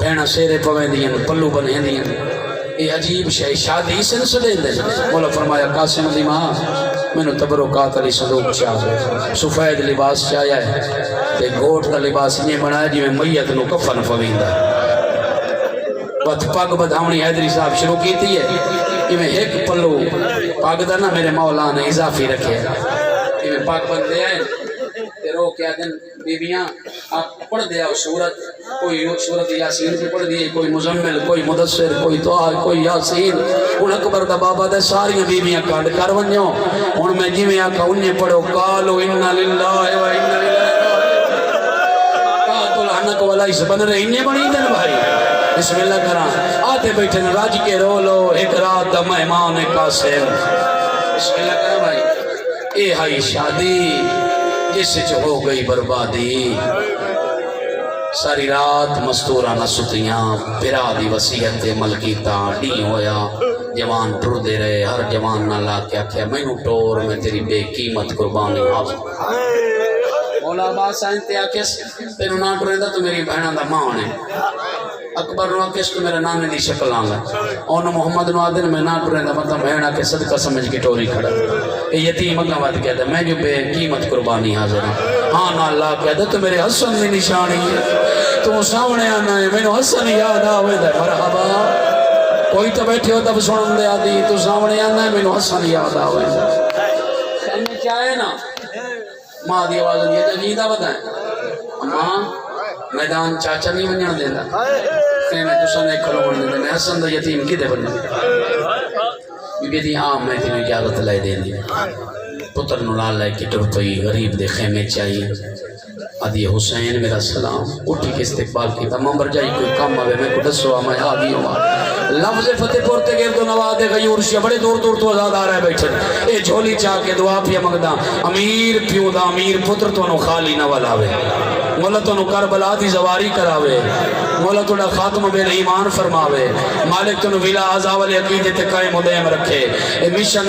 بہنہ سیرے پویں دیاں پلو بنہیں دیاں یہ عجیب شاہی شادی سلسلے دے مولا فرمایا قاسم دی ماں میں نے تبرکات علی صدوق چاہ سفید لباس چاہیا ہے تے گھوٹ کا لباس یہ بنایا جی میں میت نو کفن فویندہ وقت پاک بدھاونی حیدری صاحب شروع کی تھی ہے یہ میں ایک پلو پاک دا نا میرے مولا نے اضافی رکھے یہ میں پاک بندے ہیں رو کیا دن بیبیاں آپ پڑھ دیا سورت کوئی سورت یاسین کی پڑھ دی کوئی مزمل کوئی مدثر کوئی توحا کوئی یاسین ان اکبر دا بابا دے ساری بیبیاں کانڈ کر ونجو ان میں جی میں آکا انہیں پڑھو قالو انہا للہ و انہا للہ قاتل عنک والا اس بن رہے انہیں بڑی دن بھائی بسم اللہ کران آتے بیٹھے راج کے رولو ایک رات دا مہمان قاسم بسم اللہ کران بھائی اے ہائی شادی جس سے ہو گئی بربادی ساری رات مستورہ نہ ستیاں برا دی وسیعت ملکیتا ڈی ہویا جوان ٹر دے رہے ہر جوان نہ لا کیا کیا میں نو ٹور میں تیری بے قیمت قربانی حاضر مولا عباس آئین تے آکس تینو نہ ٹرے دا تو میری بہنہ دا ماں ہے اکبر نو آکس تو میرے نانے دی شکل آنگا اونو محمد نو آدن میں نہ ٹرے دا مطلب بہنہ کے صدقہ سمجھ کے ٹوری کھڑا یہ یتیم اگا بات کہتا ہے میں جو بے قیمت قربانی حاضر ہوں ہاں نا اللہ کہتا ہے تو میرے حسن میں نشانی ہے تو سامنے آنا ہے میں نے حسن یاد آوے دے مرحبا کوئی تو بیٹھے ہو تب سنن دے آدھی تو سامنے آنا ہے میں نے حسن یاد آوے دے سامنے چاہے نا ماں دی آواز یہ جنیدہ بتائیں ماں میدان چاچا نہیں بنیاں دینا میں دوسرا نے کھلو بننے دے میں حسن دا یتیم کی دے بننے یہ دی عام میں تینوں اجازت لائے دیں دی پتر نلال لائے کی ٹرپئی غریب دے خیمے چاہیے آدھی حسین میرا سلام اٹھی کے استقبال کی تمام برجائی کوئی کام آوے میں کو دسو آمائے آگی ہوا لفظ فتح پورتے گرد و نواد غیور شیعہ بڑے دور دور تو آزاد آ رہا ہے بیٹھے اے جھولی چاہ کے دعا پیا مگدہ امیر پیوں دا امیر پتر تو انو خالی نہ والاوے مولا تو انو کربلا دی زواری کراوے مولا تو خاتم بین ایمان فرماوے مالک تو ولا عذاب عقیدت قائم و دائم رکھے اے مشن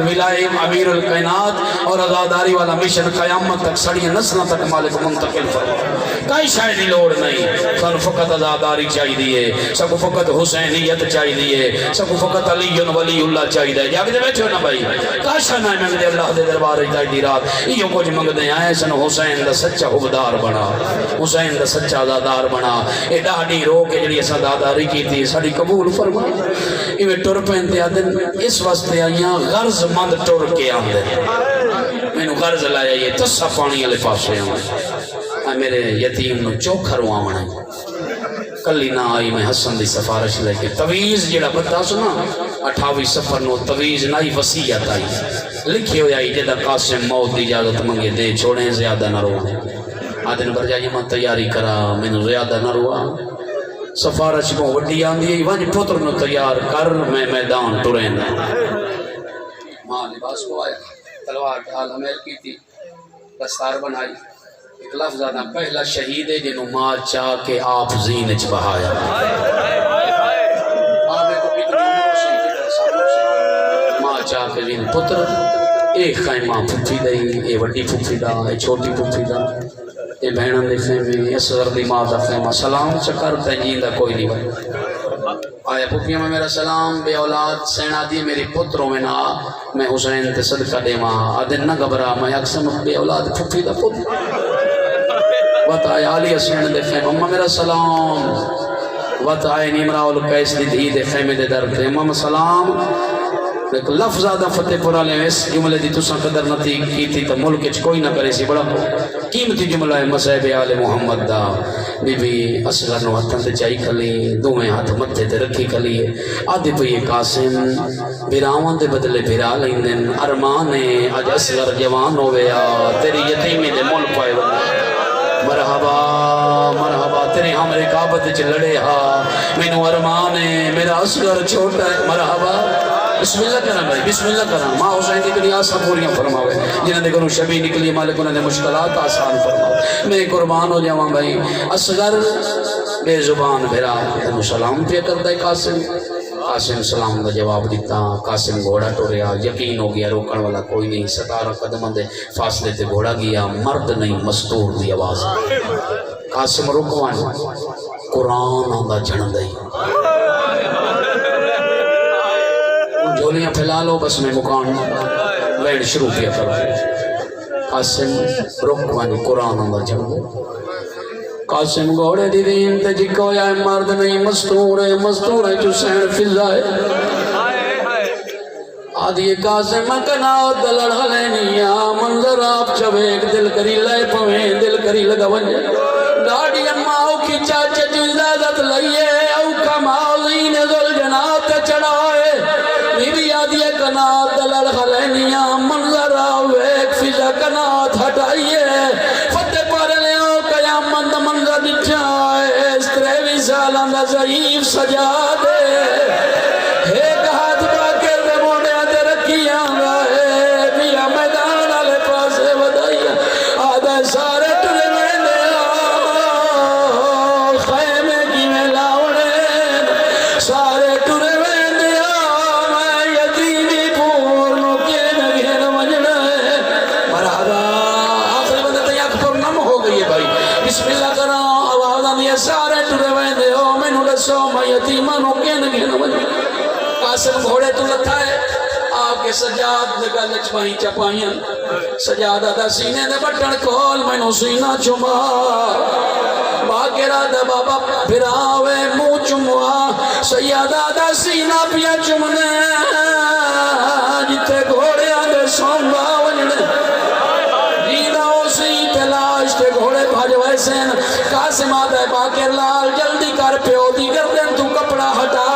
ولائے امیر الکائنات اور عزاداری والا مشن قیامت تک سڑی نسلوں تک مالک منتقل فرماوے کئی شاید لوڑ نہیں سن فقط عزاداری چاہی دیئے سب فقط حسینیت چاہی دیئے سب فقط علی ولی اللہ چاہی دیئے جاگ دے بیٹھے ہو نا بھائی کاشا نائے منگ دے اللہ دے دربار اجدائی دی رات یہ کچھ منگ دے آئے سن حسین دا سچا حبدار بنا حسین دا سچا عزادار بنا اے ڈاڑی رو کے جڑی ایسا داداری کی تھی ساڑی قبول فرما ایوے ٹور پہنتے آدھن اس واسطے آئیاں غرض مند ٹور کے آدھن میں نے غرض لایا یہ تسا پانی علی پاسے آئے میرے یتیم نو چوکھر آمنا کلی نہ آئی میں حسن دی سفارش لے کے تویز جڑا بتا سنا 28 سفر نو تویز نائی وسیعت آئی لکھی ہوئی آئی جدہ قاسم موت دی اجازت منگے دے چھوڑیں زیادہ نہ رو آدھن بر جائیں میں تیاری کرا میں نے زیادہ نہ روا سفارش کو وڈی آندھی ہے وانج پتر نو تیار کر میں میدان ٹرین ماں لباس کو آیا تلوار ڈھال حمیل کی تھی دستار بنائی ایک لفظ آدھا پہلا شہید ہے جنہوں ماں چاہ کے آپ زین اچ بہایا ماں چاہ کے زین پتر ایک خیمہ پھوپھی دائی اے وڈی پھوپھی دا اے چھوٹی پھوپھی دا اے بہنن دے خیمے اصغر دی ماں دا خیمہ سلام چکر تنجین دا کوئی نہیں بھائی آیا پھوپھیاں میں میرا سلام بے اولاد سینا دی میری پتروں میں نہ میں حسین تے صدقہ دے ماں آدھن نہ گھبرا میں اکسم بے اولاد پھوپھی دا پتر وقت آئے عالی حسین دے خیمہ اممہ میرا سلام وقت آئے نیمرہ القیس دی دھی دے خیمے دے در دے اممہ سلام ایک لفظ آدھا فتح پورا لے اس جملے دی تساں قدر نہ تھی کی تھی تو ملک اچھ کوئی نہ کرے سی بڑا قیمتی جملہ ہے مصحب آل محمد دا بی بی اصغر نو ہتھاں تے چائی کھلی دوہیں ہاتھ متھے تے رکھی کھلی آدھے پہ یہ قاسم بیراوان دے بدلے بیرا لیندن ارمانے آج اصغر جوان ہویا تیری یتیمی دے ملک پائے مرحبا مرحبا تیرے ہم رکابت چ لڑے ہا مینو ارمان ہے میرا اصغر چھوٹا ہے مرحبا بسم اللہ کرنا بھائی بسم اللہ کرنا ماں حسین دی کلی آسان پوریاں فرماوے جنہاں دے گھروں شبی نکلی مالک انہوں نے مشکلات آسان فرماوے میں قربان ہو جاواں بھائی اصغر بے زبان بھرا تنو سلام پہ کرتا ہے قاسم سلام دا جواب دیتا قاسم گھوڑا ٹوریا یقین ہو گیا روکن والا کوئی نہیں 17 قدم دے فاصلے تے گھوڑا گیا مرد نہیں مستور دی آواز قاسم رکوان قرآن آندا جھڑ دائی جھولیاں پھیلا لو بس میں مکان ویڈ شروع کیا کرو قاسم رکوان قرآن آندا جھڑ دائی قاسم گھوڑے دی دین تے جکو یا مرد نہیں مستور ہے جو سین فضا ہے آدھی قاسم کناو دلڑ حلینیا منظر آپ چویک دل کری لائے پویں دل کری لگا ونجے ڈاڑی اماؤ کی چاچے جو اجازت لئیے او کماؤ زین ذل جنات چڑھائے میری آدھی کناو دلڑ حلینیا منظر آویک فضا کنات ہٹائیے فتح پر لیاؤ قیامت منظر دکھائے اس 23 سالان دا ضعیف سجا دے ایک ہاتھ باکر دے موڑے دے رکھیاں گئے بیا میدان آلے پاسے ودائیا آدھے سارے ٹرے میں دے خیمے کی میں لاؤڑے سارے ٹرے میں دے میں یتیمی پورنو کے نگین مجھنے مرحبا آخر بندے تے یک پر نم ہو گئی ہے بھائی بسم اللہ کرا آوازان یہ سارے ٹرے میں دے میں نو لسو میں یتیمانو کے سجاد دے گل چپائی چپائیاں سجادہ دا سینے دے بٹن کھول مینوں سینہ چما باقرہ دا بابا پھراوے منہ چموا سیادہ دا سینہ پیا چمنے جتے گھوڑے آدھے سومبا ونجنے جیدہ اسی تلاش تے گھوڑے بھاج ویسین قاسم آدھے باقر لال جلدی کر پیو دی گردن تو کپڑا ہٹا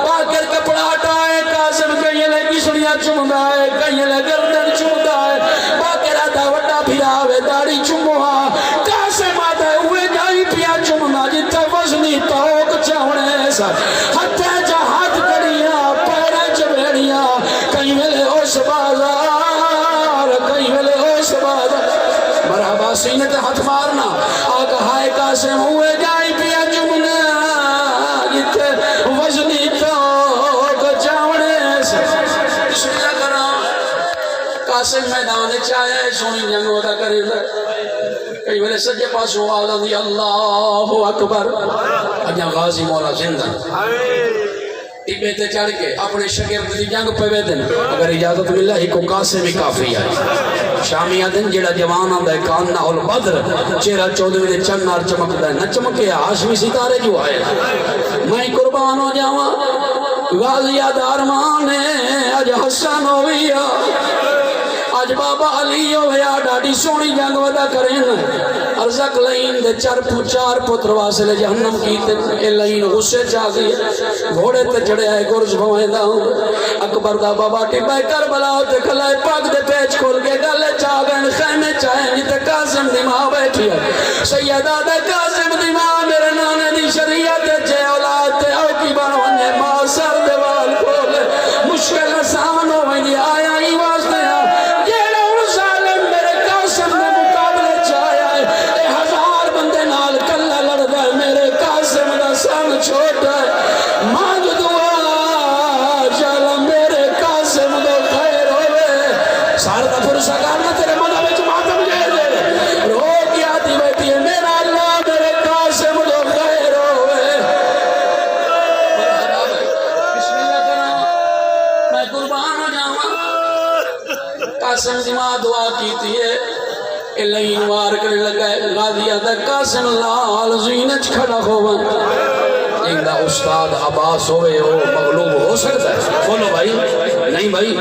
باقر کپڑا ہٹائے قاسم کہیں لگی سنیا چمدہ ہے کہیں لگی گردن چمدہ ہے باقر آدھا وڈا پھراوے داڑی چموا قاسم آدھے ہوئے جائی پیا چمنا جتا وزنی توک چاونے سا ہتھے جا ہاتھ کڑیاں پیرے چبیڑیاں کہیں ملے اوش بازار کہیں ملے اوش بازار مرحبا سینے تے ہاتھ مارنا آقا ہائے قاسم ہوئے جائی پیا چمنا جتا وزنی توک چاونے سا بسم اللہ کرا قاسم میدان چاہے سونی جنگ ہوتا کرے کئی میرے سجے پاس ہوا دی اللہ اکبر اجاں غازی مولا زندہ ٹبے تے چڑھ کے اپنے شگرد دی جنگ پہ ویدن اگر اجازت ملا ہی کو قاسم ہی کافی آئی شامی آدن جیڑا جوان آدھا ہے کاننا البدر چہرہ چودویں دے چنار چمک دے نہ چمکے ہاشمی ستارے جو آئے میں قربان ہو جاواں غازی آدارمان ہے اج حسن ہویا آج بابا علی ہویا ڈاڑی سونی جنگ ودا کریں ارزق لین دے چار پتر واسلے جہنم کیتے اے لین غصے چاہ گئی گھوڑے تے چڑھے آئے گرز بھوئے دا اکبر دا بابا ٹبائے کربلا تے کھلائے پاک دے پیچ کھول کے گلے چاہ گئے خیمے چاہیں جتے قاسم دی ماں بیٹھی ہے سیدہ دا قاسم دی ماں میرے نانے دی شریعت چے اولاد تے او کی بانونے ماں سر دیوال کھولے مشکل آسان ہو گئی آیا ہی واسطے چھوٹا ہے مانگ دعا چالا میرے قاسم دو خیر ہوئے سارتا فرصہ کرنا تیرے مدہ میں ماتم جے دے رو کیا تھی بیٹی ہے میرا اللہ میرے قاسم دو خیر ہوئے بسم اللہ کرنا میں قربان ہو جاؤں قاسم دی ماں دعا کی تھی ہے اللہ انوار کرنے لگا ہے غازی آدھا قاسم لال زینچ کھڑا ہوا ایک دا استاد عباس ہوئے ہو مغلوب ہو سکتا ہے بولو بھائی نہیں بھائی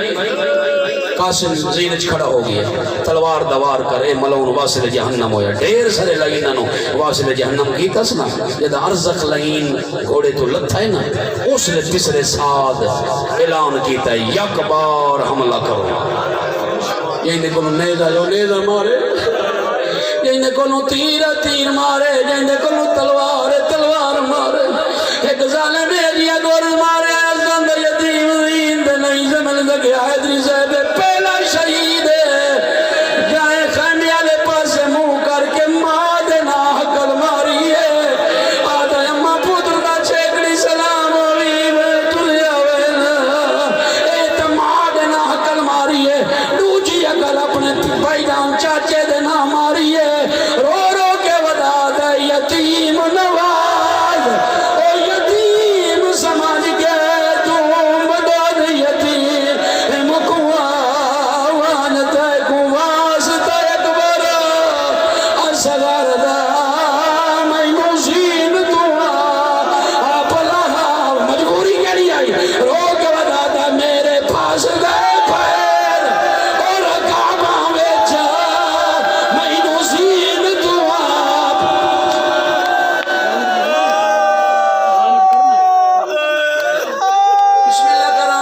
قاسم زینچ کھڑا ہو گیا تلوار دوار کرے ملون واسل جہنم ہویا دیر سرے لگیننو واسل جہنم کی تسنا جد ارزق لگین گھوڑے تو لتھا ہے نا اس لئے تیسرے ساتھ اعلان کیتا ہے یک بار حملہ کرو یہی دیکھو نیزہ مارے یہی کو تیر مارے یہی کو تلوار مارے ایک ظالم ایریا گور مارے زند یتیم زیند نہیں زمن لگے حیدری صاحب پہلا شہید ہے جائے خیمے والے پاس منہ کر کے ماں دے نا حقل ماری ہے آدھا اماں پتر دا چھیکڑی سلام ہوئی میں تلیا وینا اے تو ماں دے نا حقل ماری ہے دوجی حقل اپنے بھائی جان چاچے دے نا ماری ہے رو رو کے ودا دے یتیم نواز او یتیم سمجھ کے تو مدد یتیم مکوان تے کواس تے اکبر اصغر دا میں موزین دعا آپ اللہ مجبوری کیڑی آئی رو کے ودا دے میرے پاس گئے پیر اور کعبہ میں جا میں موزین دعا بسم اللہ کرا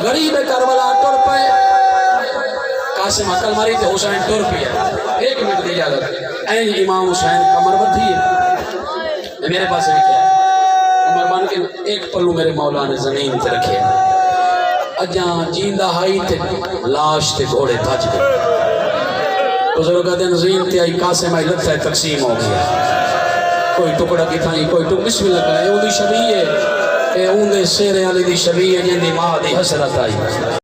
غریب کربلا ٹر پے قاسم عقل ماری تے حسین ٹر پیا ایک منٹ دی اجازت این امام حسین کمر بدھی ہے میرے پاس لکھا ہے کمر بن کے ایک پلو میرے مولا نے زمین تے رکھے اجاں جیندہ ہائی تے لاش تے گھوڑے تھج گئے بزرگاں دے نزین تے آئی قاسم آئی لتھا تقسیم ہو گیا کوئی ٹکڑا کی تھائی کوئی ٹکڑا بسم اللہ کرے اون دی شبیہ ہے اون دے سیرے علی دی شبیہ جن دی ماں دی حسرت آئی